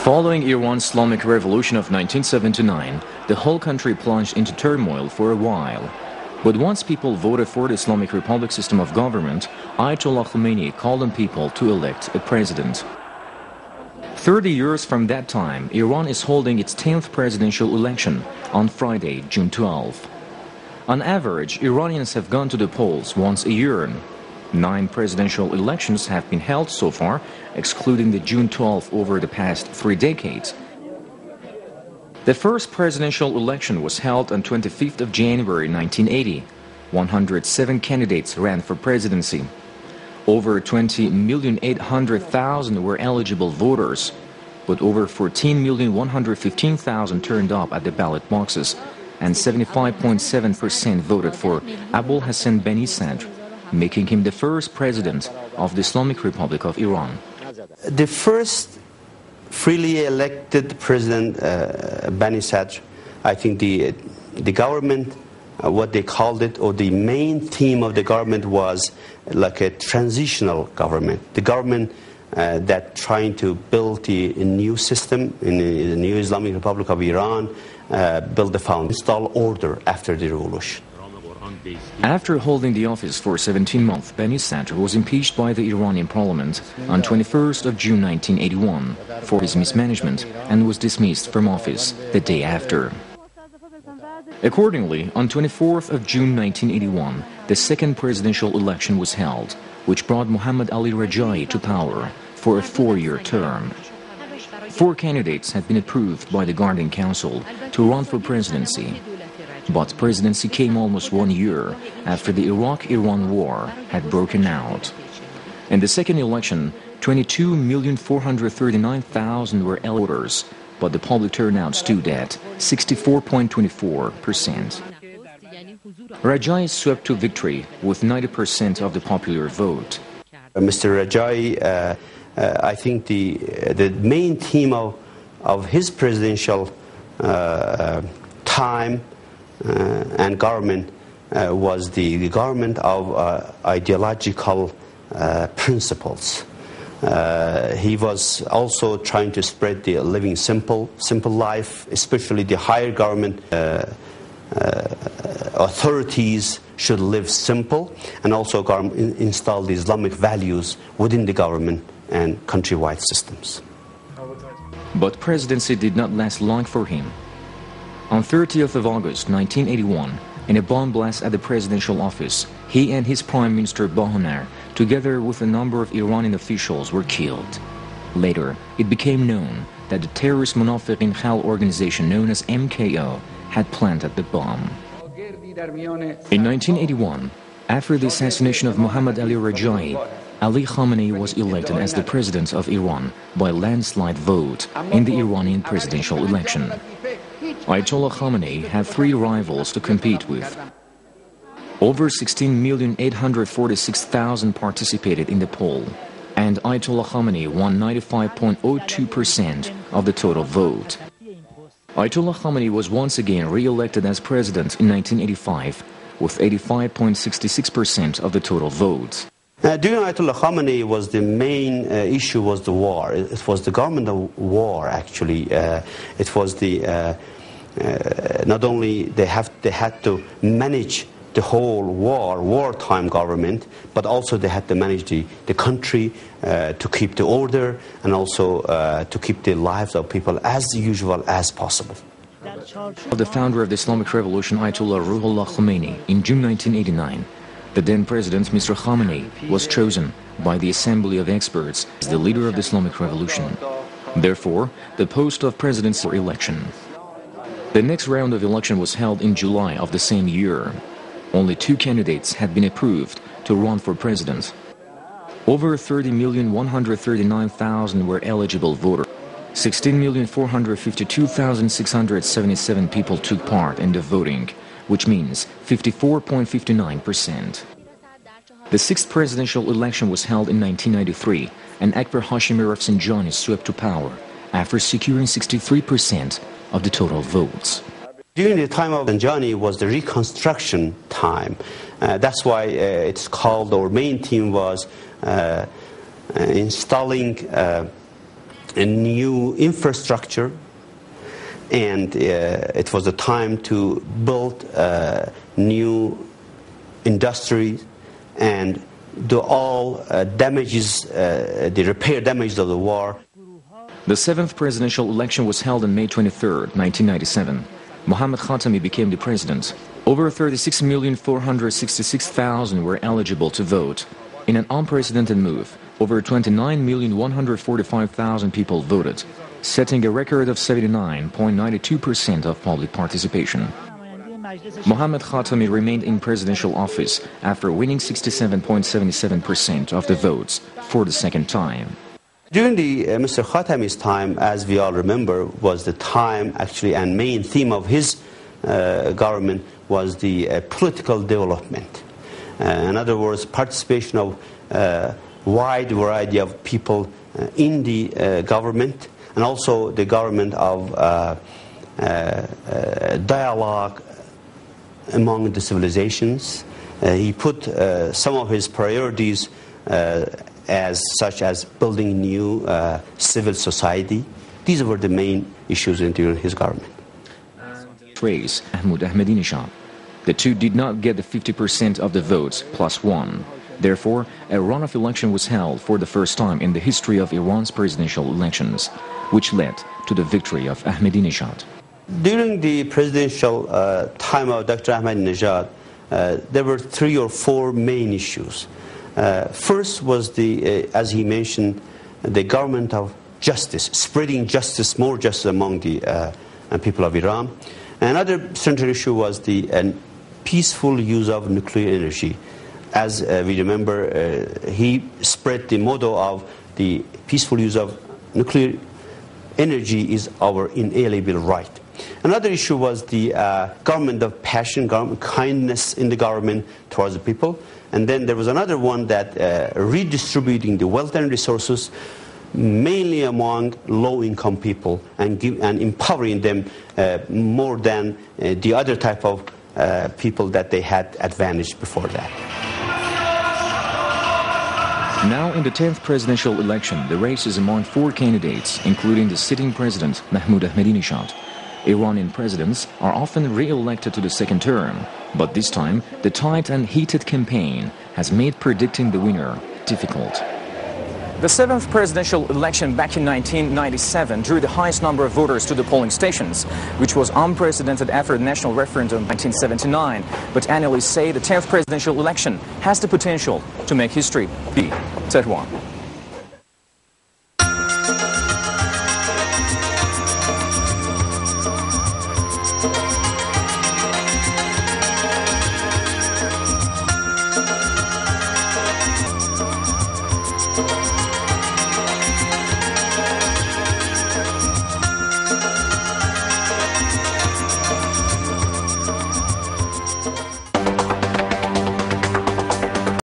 Following Iran's Islamic Revolution of 1979, the whole country plunged into turmoil for a while. But once people voted for the Islamic Republic system of government, Ayatollah Khomeini called on people to elect a president. 30 years from that time, Iran is holding its 10th presidential election on Friday, June 12. On average, Iranians have gone to the polls once a year. 9 presidential elections have been held so far, excluding the June 12 over the past 3 decades. The first presidential election was held on 25th of January 1980. 107 candidates ran for presidency. Over 20,800,000 were eligible voters, but over 14,115,000 turned up at the ballot boxes, and 75.7% voted for Abul Hassan Bani Sadr, making him the first president of the Islamic Republic of Iran. The first freely elected president, Bani Sadr, I think the government, what they called it, or the main theme of the government was like a transitional government. The government that trying to build a new system in the new Islamic Republic of Iran, build the foundation, install order after the revolution. After holding the office for 17 months, Bani Sadr was impeached by the Iranian parliament on 21st of June 1981 for his mismanagement and was dismissed from office the day after. Accordingly, on 24th of June 1981, the second presidential election was held, which brought Mohammad Ali Rajai to power for a 4-year term. 4 candidates had been approved by the Guardian Council to run for presidency. But presidency came almost 1 year after the Iraq-Iran war had broken out. In the second election, 22,439,000 were voters, but the public turnout stood at 64.24%. Rajai swept to victory with 90% of the popular vote. Mr. Rajai, I think the main theme of his presidential time and government was the government of ideological principles. He was also trying to spread the living simple life, especially the higher government authorities should live simple, and also install the Islamic values within the government and countrywide systems. But presidency did not last long for him. On 30th of August 1981, in a bomb blast at the presidential office, he and his Prime Minister Bahonar, together with a number of Iranian officials, were killed. Later, it became known that the terrorist Munafiqin Khal organization known as MKO had planted the bomb. In 1981, after the assassination of Mohammad Ali Rajai, Ali Khamenei was elected as the president of Iran by landslide vote in the Iranian presidential election. Ayatollah Khamenei had 3 rivals to compete with. Over 16,846,000 participated in the poll, and Ayatollah Khamenei won 95.02% of the total vote. Ayatollah Khamenei was once again re-elected as president in 1985 with 85.66% of the total votes. During Ayatollah Khamenei, was the main issue was the war. It was the government of war, actually. It was the not only they had to manage the whole wartime government, but also they had to manage the country to keep the order, and also to keep the lives of people as usual as possible. The founder of the Islamic Revolution, Ayatollah Ruhollah Khomeini, in June 1989, the then president, Mr. Khamenei, was chosen by the Assembly of Experts as the leader of the Islamic Revolution. Therefore, the post of presidency for election. The next round of election was held in July of the same year. Only 2 candidates had been approved to run for president. Over 30,139,000 were eligible voters. 16,452,677 people took part in the voting, which means 54.59%. The 6th presidential election was held in 1993, and Akbar Hashemi Rafsanjani swept to power after securing 63% of the total votes. During the time of Rafsanjani was the reconstruction time. That's why it's called, our main theme was installing a new infrastructure, and it was the time to build new industries and do all damages, the repair damages of the war. The seventh presidential election was held on May 23, 1997. Mohammad Khatami became the president. Over 36,466,000 were eligible to vote. In an unprecedented move, over 29,145,000 people voted, setting a record of 79.92% of public participation. Mohammad Khatami remained in presidential office after winning 67.77% of the votes for the second time. During Mr. Khatami's time, as we all remember, was the time actually, and main theme of his government was the political development. In other words, participation of wide variety of people in the government, and also the government of dialogue among the civilizations. He put some of his priorities such as building new civil society. These were the main issues during his government. Race Ahmadinejad. The two did not get the 50% of the votes plus one. Therefore, a runoff election was held for the first time in the history of Iran's presidential elections, which led to the victory of Ahmadinejad. During the presidential time of Dr. Ahmadinejad, there were 3 or 4 main issues. First was as he mentioned, the government of justice, spreading justice, more justice among the people of Iran. Another central issue was the peaceful use of nuclear energy. As we remember, he spread the motto of the peaceful use of nuclear energy is our inalienable right. Another issue was the government of passion, kindness in the government towards the people. And then there was another one that redistributing the wealth and resources mainly among low-income people and empowering them more than the other type of people that they had advantage before that. Now in the 10th presidential election, the race is among 4 candidates, including the sitting president, Mahmoud Ahmadinejad. Iranian presidents are often re-elected to the second term, but this time the tight and heated campaign has made predicting the winner difficult. The 7th presidential election back in 1997 drew the highest number of voters to the polling stations, which was unprecedented after the national referendum in 1979. But analysts say the 10th presidential election has the potential to make history. Tehran.